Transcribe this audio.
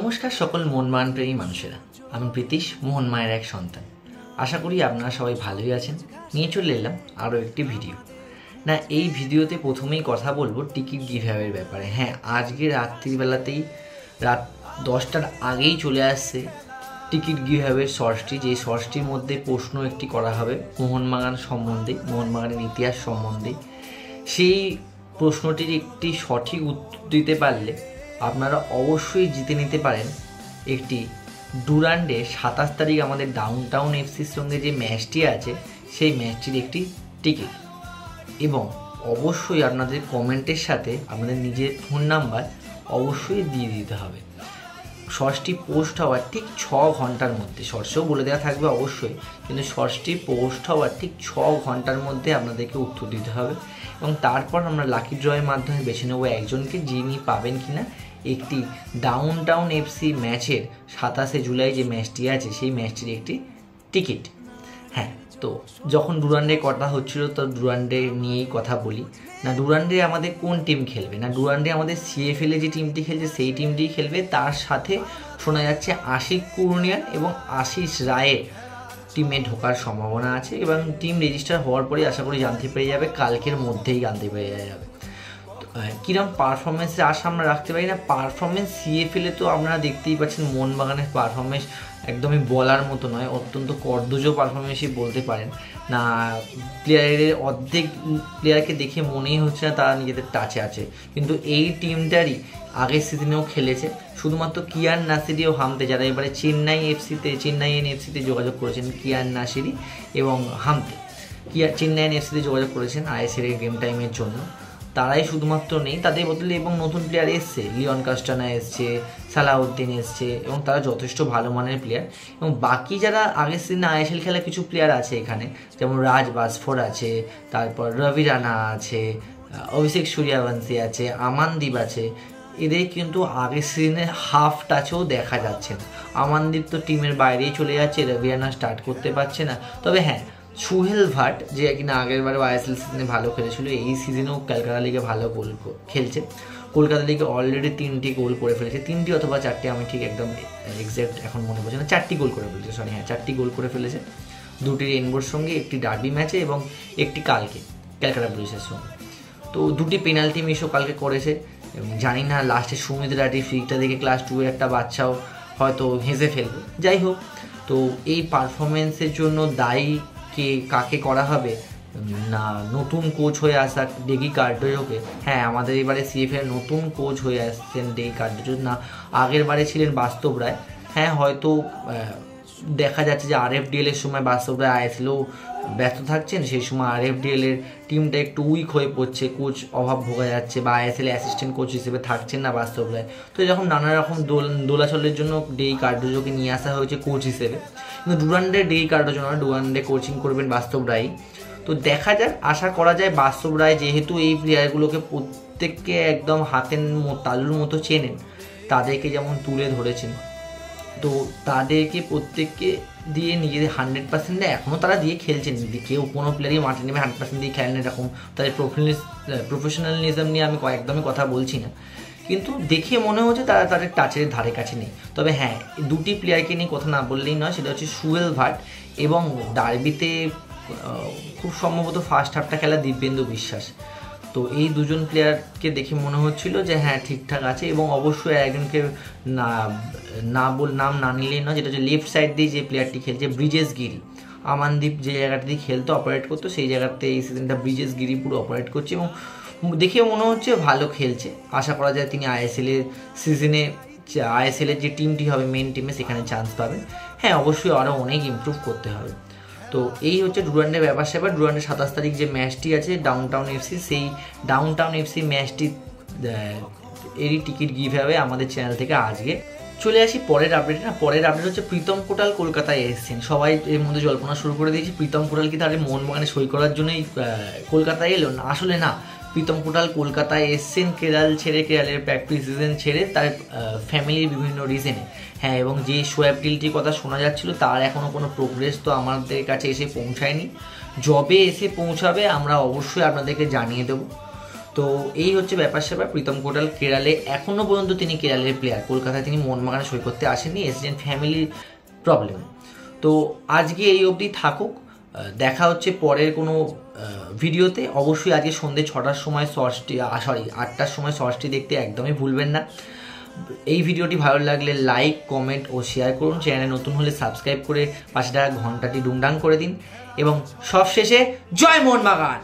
নমস্কার সকল মনমান প্রেমী মানুষেরা, আমি প্রীতিশ, মোহন মায়ের এক সন্তান। আশা করি আপনারা সবাই ভালোই আছেন। নিয়ে চলে এলাম আরও একটি ভিডিও। না, এই ভিডিওতে প্রথমেই কথা বলবো টিকিট গিভঅ্যাওয়ের ব্যাপারে। হ্যাঁ, আজকে রাত্রিবেলাতেই রাত 10টার আগেই চলে আসছে টিকিট গিভঅ্যাওয়ের শর্টসটি, যে শর্টসটির মধ্যে প্রশ্ন একটি করা হবে মোহনবাগান সম্বন্ধে, মোহনবাগানের ইতিহাস সম্বন্ধে। সেই প্রশ্নটির একটি সঠিক উত্তর দিতে পারলে আপনারা অবশ্যই জিতে নিতে পারেন একটি ডুরান্ডে 27 তারিখ আমাদের ডাউনটাউন এফসির সঙ্গে যে ম্যাচটি আছে সেই ম্যাচটির একটি টিকিট। এবং অবশ্যই আপনাদের কমেন্টের সাথে আপনাদের নিজের ফোন নাম্বার অবশ্যই দিয়ে দিতে হবে। শর্টসটি পোস্ট হওয়ার ঠিক 6 ঘন্টার মধ্যে, শর্টসেও বলে দেওয়া থাকবে অবশ্যই, কিন্তু শর্টসটি পোস্ট হওয়ার ঠিক 6 ঘন্টার মধ্যে আপনাদেরকে উত্তর দিতে হবে। এবং তারপর আমরা লাকি ড্রয়ের মাধ্যমে বেছে নেব একজনকে, যিনি পাবেন কিনা একটি ডাউনটাউন এফসি ম্যাচের 27শে জুলাই যে ম্যাচটি আছে সেই ম্যাচটির একটি টিকিট। হ্যাঁ, তো যখন ডুরান্ডে কথা হচ্ছিল তো ডুরান্ডে নিয়েই কথা বলি। না, ডুরান্ডে আমাদের কোন টিম খেলবে? না, ডুরান্ডে আমাদের সিএফএলে যে টিমটি খেলছে সেই টিমটিই খেলবে। তার সাথে শোনা যাচ্ছে আশিক কুরুনিয়ান এবং আশিস রায়ের টিমে ঢোকার সম্ভাবনা আছে, এবং টিম রেজিস্টার হওয়ার পরে আশা করি জানতে পেরে যাবে, কালকের মধ্যেই জানতে পেরে যাবে। কীরকম পারফরমেন্সের আশা আমরা রাখতে পারি? না, পারফরমেন্স সিএফএলে তো আপনারা দেখতেই পাচ্ছেন মোহনবাগানের পারফরমেন্স একদমই বলার মতো নয়, অত্যন্ত কর্দজ পারফরমেন্সই বলতে পারেন। না, প্লেয়ারের অর্ধেক প্লেয়ারকে দেখে মনেই হচ্ছে না তারা নিজেদের টাচে আছে। কিন্তু এই টিমটারই আগের সিজনেও খেলেছে শুধুমাত্র কিয়ান নাসিরি ও হামতে, যারা এবারে চেন্নাই এনএফসিতে যোগাযোগ করেছেন, কিয়ান নাসিরি এবং হামতে চেন্নাই এনএফসিতে যোগাযোগ করেছেন আইএসএল এর গেম টাইমের জন্য। তারাই শুধুমাত্র নেই, তাদের বদলে এবং নতুন প্লেয়ার এসছে, লিওন কাস্টানা এসছে, সালাউদ্দিন এসছে, এবং তারা যথেষ্ট ভালো মানের প্লেয়ার। এবং বাকি যারা আগের সিজনে আইএসএল খেলা কিছু প্লেয়ার আছে এখানে, যেমন রাজ বাসফোর আছে, তারপর রবি রানা আছে, অভিষেক সূর্যবংশী আছে, আমানদীপ আছে। এদের কিন্তু আগের সিজনে হাফ টাচেও দেখা যাচ্ছে না। আমানদীপ তো টিমের বাইরেই চলে যাচ্ছে, রবি রানা স্টার্ট করতে পারছে না। তবে হ্যাঁ, সুহেল ভাট যে কিনা আগের বারে আইএসএল সিজনে ভালো খেলেছিল, এই সিজনেও ক্যালকাটা লিগে ভালো গোল খেলছে। কলকাতা লিগে অলরেডি 3টি গোল করে ফেলেছে, 3টি অথবা 4টি, আমি ঠিক একদম এক্স্যাক্ট এখন মনে পড়ছে না। 4টি গোল করে ফেলেছে, সরি হ্যাঁ 4টি গোল করে ফেলেছে, 2টি রেইনবোর সঙ্গে, একটি ডার্বি ম্যাচে এবং একটি কালকে ক্যালকাটা ব্লুজের সঙ্গে। তো 2টি পেনাল্টি মিসও কালকে করেছে। জানি না লাস্টে সুমিত রাটির ফ্রিকটা দেখে ক্লাস 2 এর একটা বাচ্চাও হয়তো হেসে ফেলবে। যাই হোক, তো এই পারফরমেন্সের জন্য দায়ী কাকে করা হবে? না, নতুন কোচ হয়ে আসা ডেগি কার্ডোজোকে। হ্যাঁ, আমাদের এবারে সিএফএর নতুন কোচ হয়ে আসছেন ডেগি কার্ডোজো, না আগের বারে ছিলেন বাস্তব রায়। হ্যাঁ, হয়তো দেখা যাচ্ছে যে আরএফডিএল এর সময় বাস্তব রায় আইএসএলেও ব্যস্ত থাকছেন, সেই সময় আরএফডিএল এর টিমটা একটু উইক হয়ে পড়ছে, কোচ অভাব ভোগা যাচ্ছে, বা আইএসএল অ্যাসিস্ট্যান্ট কোচ হিসেবে থাকছেন না বাস্তব রায়। তো যখন নানা রকম দোলাচলের জন্য ডেগি কার্ডোজোকে নিয়ে আসা হয়েছে কোচ হিসেবে। কিন্তু ডুরান্ডে ডেগি কার্ডোজো নয়, ডুরান্ডে কোচিং করবেন বাস্তব রায়। তো দেখা যাক, আশা করা যায় বাস্তব রায় যেহেতু এই প্লেয়ারগুলোকে প্রত্যেককে একদম হাতের তালুর মতো চেনেন, তাদেরকে যেমন তুলে ধরেছেন, তো তাদেরকে প্রত্যেককে দিয়ে নিজেদের 100% এখনও তারা দিয়ে খেলছেন। কেউ কোনো প্লেয়ারই মাঠে নেমে 100% দিয়ে খেলেন এরকম তাদের প্রফেশনালিজম নিয়ে আমি একদমই কথা বলছি না, কিন্তু দেখে মনে হচ্ছে তারা তাদের টাচের ধারে কাছে নেই। তবে হ্যাঁ, 2টি প্লেয়ারকে নিয়ে কথা না বললেই নয়, সেটা হচ্ছে সুহেল ভাট এবং ডার্বিতে খুব সম্ভবত ফার্স্ট হাফটা খেলা দিব্যেন্দু বিশ্বাস। তো এই দুজন প্লেয়ারকে দেখে মনে হচ্ছিল যে হ্যাঁ ঠিকঠাক আছে। এবং অবশ্যই একজনকে নাম না নিলেই নয়, যেটা হচ্ছে লেফট সাইড দিয়ে যে প্লেয়ারটি খেলছে ব্রিজেশ গিরি। আমানদীপ যে জায়গাটা দিয়ে খেলতো, অপারেট করতো, সেই জায়গাতে এই সিজনটা ব্রিজেশ গিরি পুরো অপারেট করছে এবং দেখে মনে হচ্ছে ভালো খেলছে। আশা করা যায় তিনি আইএসএলের যে টিমটি হবে মেন টিমে সেখানে চান্স পাবেন। হ্যাঁ, অবশ্যই আরও অনেক ইমপ্রুভ করতে হবে। তো এই হচ্ছে ডুরান্ডের ব্যাপার স্যাপার। ডুরান্ডের 27 তারিখ যে ম্যাচটি আছে ডাউনটাউন এফসি, সেই ডাউনটাউন এফসি ম্যাচটি এরই টিকিট গিভঅ্যাওয়ে আমাদের চ্যানেল থেকে আজকে। চলে আসি পরের আপডেটে। না, পরের আপডেট হচ্ছে প্রীতম কোটাল কলকাতায় এসেছেন। সবাই এর মধ্যে জল্পনা শুরু করে দিয়েছি প্রীতম কোটাল কি তাদের মোহনবাগানে সই করার জন্যই কলকাতায় এলো। না, আসলে না, প্রীতম কোটাল কলকাতায় এসছেন কেরালের প্র্যাকটিস সিজন ছেড়ে তার ফ্যামিলির বিভিন্ন রিজনে। হ্যাঁ, এবং যে শোয়েব ডিলটির কথা শোনা যাচ্ছিল তার এখনও কোনো প্রোগ্রেস তো আমাদের কাছে এসে পৌঁছায়নি। যবে এসে পৌঁছাবে আমরা অবশ্যই আপনাদেরকে জানিয়ে দেবো। তো এই হচ্ছে ব্যাপার স্যাপার। প্রীতম কোটাল কেরালে এখনও পর্যন্ত তিনি কেরালের প্লেয়ার, কলকাতায় তিনি মোহনবাগানে সই করতে আসেননি, এসেছেন ফ্যামিলির প্রবলেম। তো আজকে এই অবধি থাকুক, দেখা হচ্ছে পরের কোনো ভিডিওতে। অবশ্যই আজকে সন্ধ্যে 6টার সময় শর্টসটি 8টার সময় শর্টসটি দেখতে একদমই ভুলবেন না। এই ভিডিওটি ভালো লাগলে লাইক, কমেন্ট ও শেয়ার করুন। চ্যানেলে নতুন হলে সাবস্ক্রাইব করে পাশে থাকা ঘন্টাটি ডুংডাং করে দিন। এবং সবশেষে জয় মোহনবাগান।